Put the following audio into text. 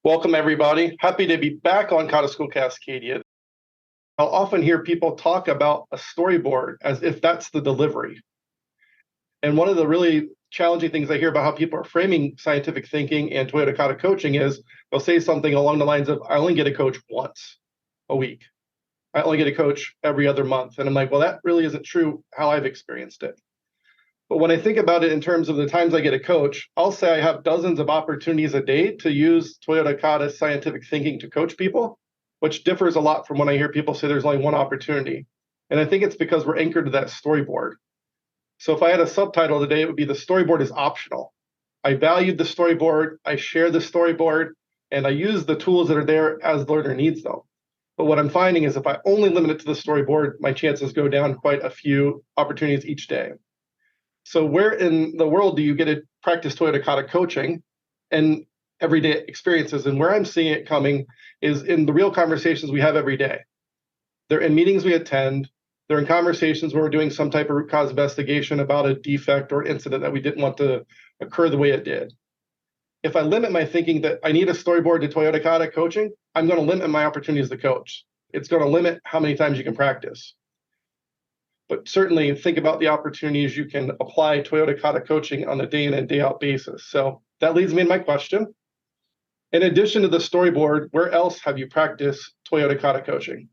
Welcome, everybody. Happy to be back on Kata School Cascadia. I'll often hear people talk about a storyboard as if that's the delivery. And one of the really challenging things I hear about how people are framing scientific thinking and Toyota Kata coaching is they'll say something along the lines of, I only get a coach once a week. I only get a coach every other month. And I'm like, well, that really isn't true how I've experienced it. But when I think about it in terms of the times I get a coach, I'll say I have dozens of opportunities a day to use Toyota Kata scientific thinking to coach people, which differs a lot from when I hear people say there's only one opportunity. And I think it's because we're anchored to that storyboard. So if I had a subtitle today, it would be the storyboard is optional. I valued the storyboard, I share the storyboard, and I use the tools that are there as the learner needs them. But what I'm finding is if I only limit it to the storyboard, my chances go down quite a few opportunities each day. So where in the world do you get to practice Toyota Kata coaching and everyday experiences? And where I'm seeing it coming is in the real conversations we have every day. They're in meetings we attend. They're in conversations where we're doing some type of root cause investigation about a defect or incident that we didn't want to occur the way it did. If I limit my thinking that I need a storyboard to Toyota Kata coaching, I'm going to limit my opportunities to coach. It's going to limit how many times you can practice. But certainly think about the opportunities you can apply Toyota Kata coaching on a day in and day out basis. So that leads me to my question. In addition to the storyboard, where else have you practiced Toyota Kata coaching?